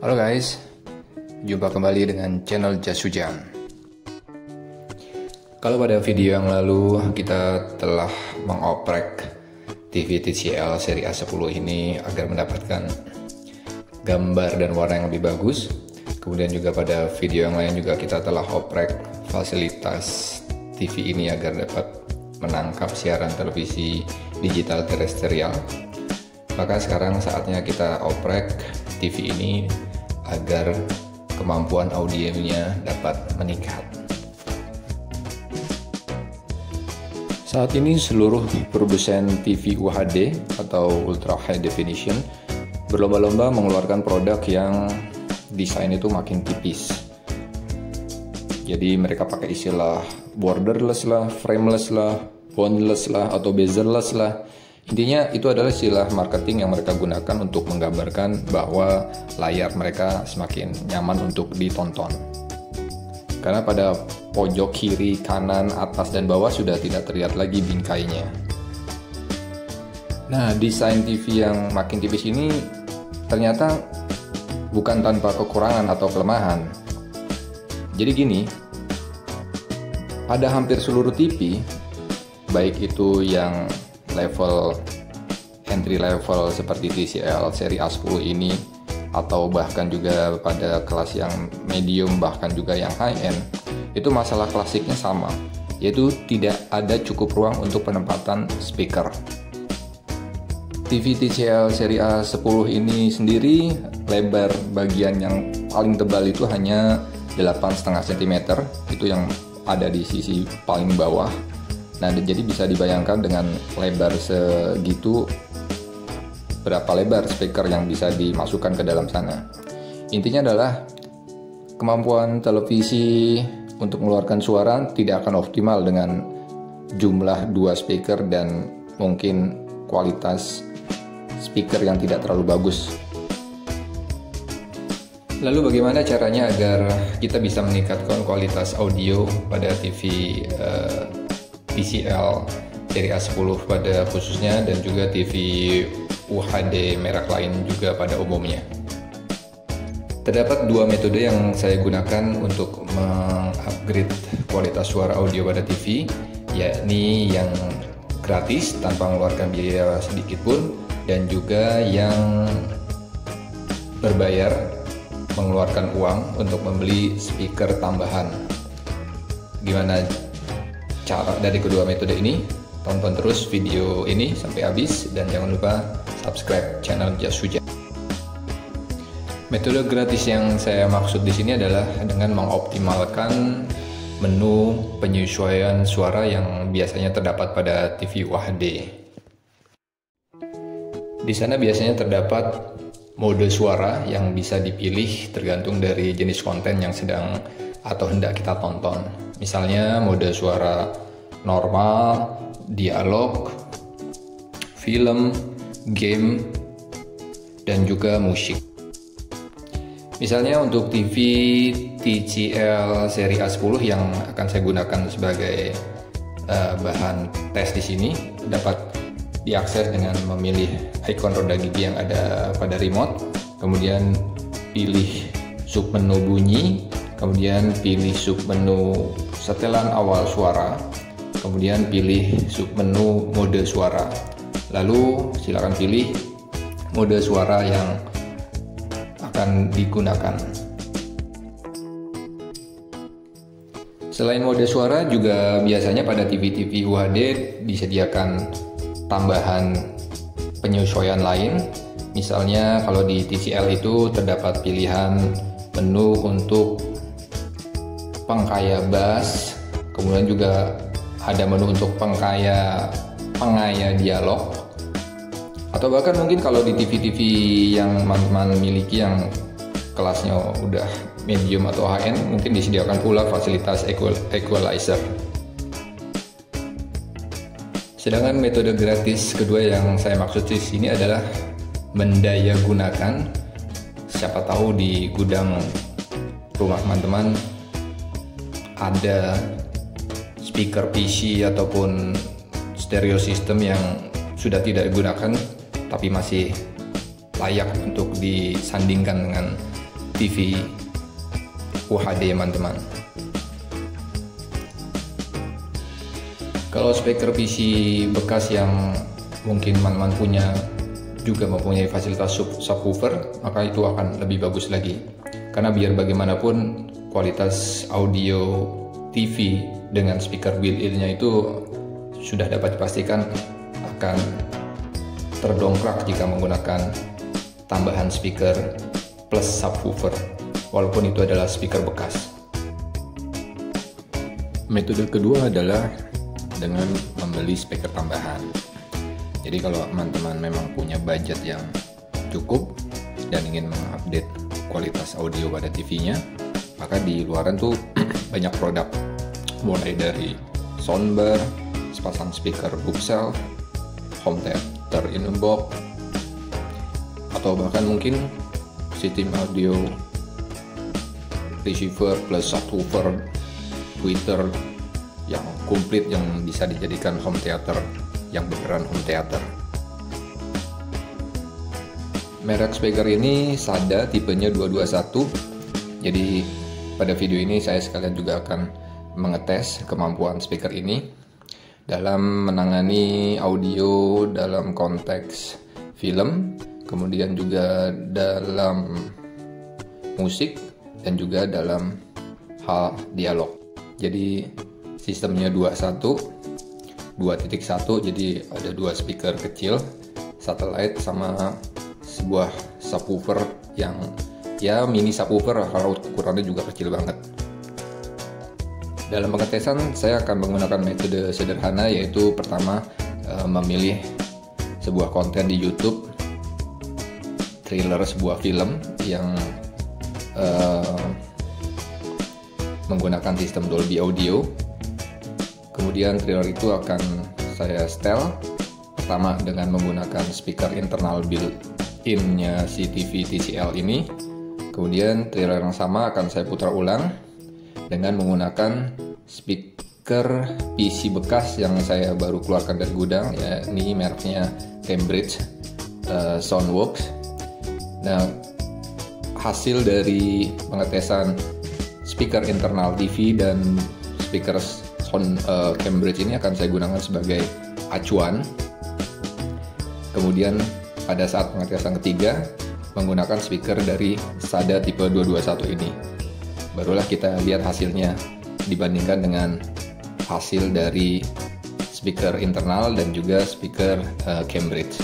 Halo guys, jumpa kembali dengan channel Jas Hujan. Kalau pada video yang lalu kita telah mengoprek TV TCL seri A10 ini agar mendapatkan gambar dan warna yang lebih bagus. Kemudian juga pada video yang lain juga kita telah oprek fasilitas TV ini agar dapat menangkap siaran televisi digital terestrial. Maka sekarang saatnya kita oprek TV ini agar kemampuan audionya dapat meningkat. Saat ini seluruh produsen TV UHD atau Ultra High Definition berlomba-lomba mengeluarkan produk yang desain itu makin tipis. Jadi mereka pakai istilah borderless lah, frameless lah, boneless lah, atau bezel-less lah. Intinya itu adalah istilah marketing yang mereka gunakan untuk menggambarkan bahwa layar mereka semakin nyaman untuk ditonton. Karena pada pojok kiri, kanan, atas, dan bawah sudah tidak terlihat lagi bingkainya. Nah, desain TV yang makin tipis ini ternyata bukan tanpa kekurangan atau kelemahan. Jadi gini, pada hampir seluruh TV, baik itu yang level entry level seperti TCL seri A10 ini, atau bahkan juga pada kelas yang medium, bahkan juga yang high end, itu masalah klasiknya sama, yaitu tidak ada cukup ruang untuk penempatan speaker. TV TCL seri A10 ini sendiri lebar bagian yang paling tebal itu hanya 8,5 cm, itu yang ada di sisi paling bawah. Nah, jadi bisa dibayangkan dengan lebar segitu berapa lebar speaker yang bisa dimasukkan ke dalam sana. Intinya adalah kemampuan televisi untuk mengeluarkan suara tidak akan optimal dengan jumlah 2 speaker dan mungkin kualitas speaker yang tidak terlalu bagus. Lalu bagaimana caranya agar kita bisa meningkatkan kualitas audio pada TV TCL seri A10 pada khususnya, dan juga TV UHD merek lain juga pada umumnya? Terdapat 2 metode yang saya gunakan untuk mengupgrade kualitas suara audio pada TV, yakni yang gratis tanpa mengeluarkan biaya sedikit pun, dan juga yang berbayar mengeluarkan uang untuk membeli speaker tambahan. Gimana cara dari kedua metode ini? Tonton terus video ini sampai habis dan jangan lupa subscribe channel Jas Hujan. Metode gratis yang saya maksud di sini adalah dengan mengoptimalkan menu penyesuaian suara yang biasanya terdapat pada TV UHD. Di sana biasanya terdapat mode suara yang bisa dipilih tergantung dari jenis konten yang sedang atau hendak kita tonton. Misalnya mode suara normal, dialog, film, game, dan juga musik. Misalnya untuk TV TCL seri A10 yang akan saya gunakan sebagai bahan tes di sini, dapat diakses dengan memilih ikon roda gigi yang ada pada remote, kemudian pilih submenu bunyi, kemudian pilih submenu setelan awal suara, kemudian pilih submenu mode suara. Lalu silakan pilih mode suara yang akan digunakan. Selain mode suara, juga biasanya pada TV-TV UHD disediakan tambahan penyesuaian lain. Misalnya kalau di TCL itu terdapat pilihan menu untuk pengkaya bass, kemudian juga ada menu untuk pengaya dialog, atau bahkan mungkin kalau di TV-TV yang teman-teman miliki yang kelasnya udah medium atau high-end, mungkin disediakan pula fasilitas equalizer. Sedangkan metode gratis kedua yang saya maksud di sini adalah mendaya gunakan. Siapa tahu di gudang rumah teman-teman ada speaker PC ataupun stereo system yang sudah tidak digunakan tapi masih layak untuk disandingkan dengan TV UHD teman-teman. Kalau speaker PC bekas yang mungkin teman-teman punya juga mempunyai fasilitas subwoofer, maka itu akan lebih bagus lagi. Karena biar bagaimanapun kualitas audio TV dengan speaker built-in-nya itu sudah dapat dipastikan akan terdongkrak jika menggunakan tambahan speaker plus subwoofer, walaupun itu adalah speaker bekas. Metode kedua adalah dengan membeli speaker tambahan. Jadi kalau teman-teman memang punya budget yang cukup dan ingin mengupdate kualitas audio pada TV-nya, maka di luaran tuh banyak produk, mulai dari soundbar, sepasang speaker bookshelf, home theater in a box, atau bahkan mungkin sistem audio receiver plus subwoofer tweeter yang komplit yang bisa dijadikan home theater, yang beneran home theater. Merek speaker ini Sada, tipenya 221. Jadi pada video ini saya sekalian juga akan mengetes kemampuan speaker ini dalam menangani audio dalam konteks film, kemudian juga dalam musik, dan juga dalam hal dialog. Jadi sistemnya 2.1, jadi ada dua speaker kecil, satellite, sama sebuah subwoofer yang ya mini subwoofer, kalau ukurannya juga kecil banget. Dalam pengetesan saya akan menggunakan metode sederhana, yaitu pertama memilih sebuah konten di YouTube, trailer sebuah film yang menggunakan sistem Dolby Audio. Kemudian trailer itu akan saya setel pertama dengan menggunakan speaker internal built-in-nya si TV TCL ini. Kemudian trailer yang sama akan saya putar ulang dengan menggunakan speaker PC bekas yang saya baru keluarkan dari gudang, ya ini mereknya Cambridge Soundworks. Nah, hasil dari pengetesan speaker internal TV dan speaker sound Cambridge ini akan saya gunakan sebagai acuan. Kemudian pada saat pengetesan ketiga menggunakan speaker dari Sada tipe 221 ini, barulah kita lihat hasilnya dibandingkan dengan hasil dari speaker internal dan juga speaker Cambridge.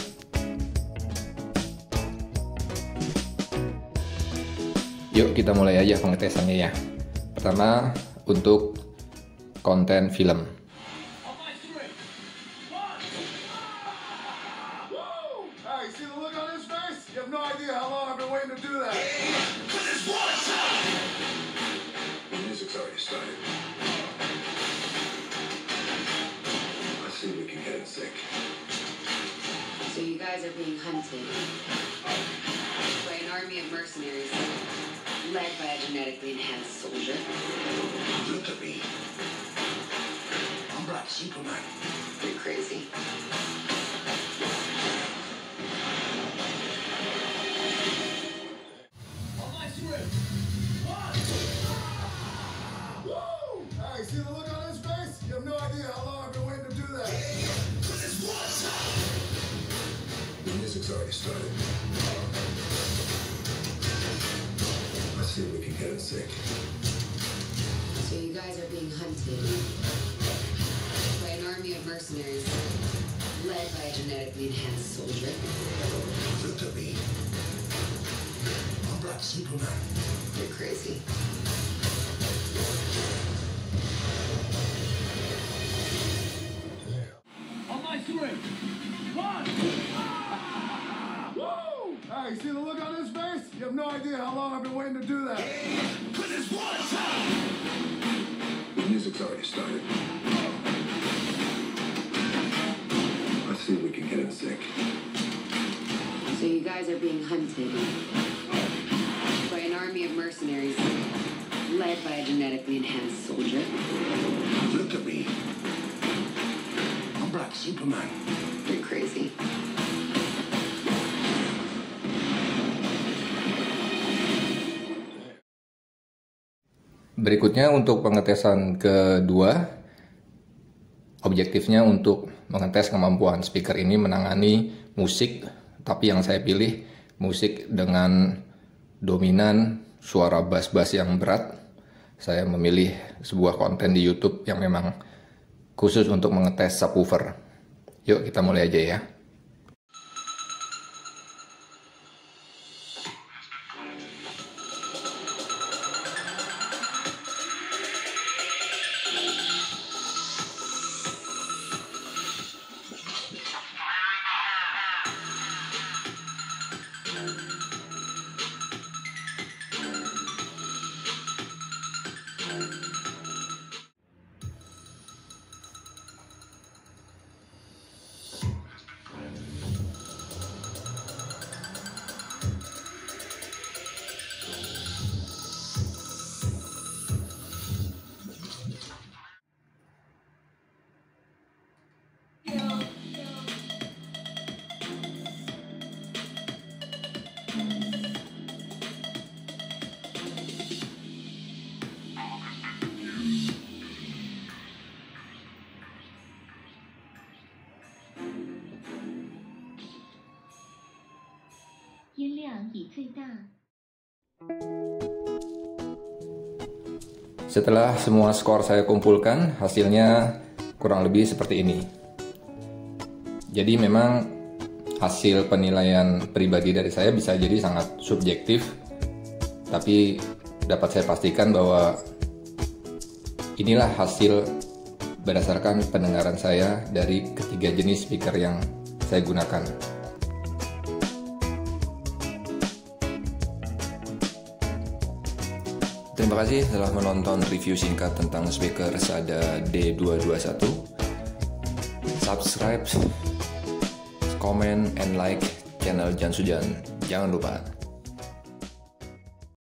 Yuk kita mulai aja pengetesannya ya. Pertama untuk konten film. So you guys are being hunted by an army of mercenaries led by a genetically enhanced soldier. Look at me. I'm Black Superman. You're crazy. On my script. One. Woo! Hey, see the look on his face? You have no idea how long I've been waiting to do that. Cause it's one time. The music's already started. Let's see if we can get it sick. So you guys are being hunted by an army of mercenaries led by a genetically enhanced soldier. Look at me. I'm Black Superman. You're crazy. On my script. One. Woo! Hey, see the look on his face? You have no idea how long I've been waiting to do that. Cause it's one time. The music's already started. Let's see if we can get it sick. So you guys are being hunted by an army of mercenaries led by a genetically enhanced soldier. Look at me. I'm Black Superman. You're crazy. Berikutnya untuk pengetesan kedua, objektifnya untuk mengetes kemampuan speaker ini menangani musik, tapi yang saya pilih musik dengan dominan suara bass-bass yang berat. Saya memilih sebuah konten di YouTube yang memang khusus untuk mengetes subwoofer. Yuk kita mulai aja ya. Setelah semua skor saya kumpulkan, hasilnya kurang lebih seperti ini. Jadi memang hasil penilaian pribadi dari saya bisa jadi sangat subjektif, tapi dapat saya pastikan bahwa inilah hasil berdasarkan pendengaran saya dari ketiga jenis speaker yang saya gunakan. Terima kasih telah menonton review singkat tentang speaker Sada D221. Subscribe, comment, and like channel Jan Sujan. Jangan lupa.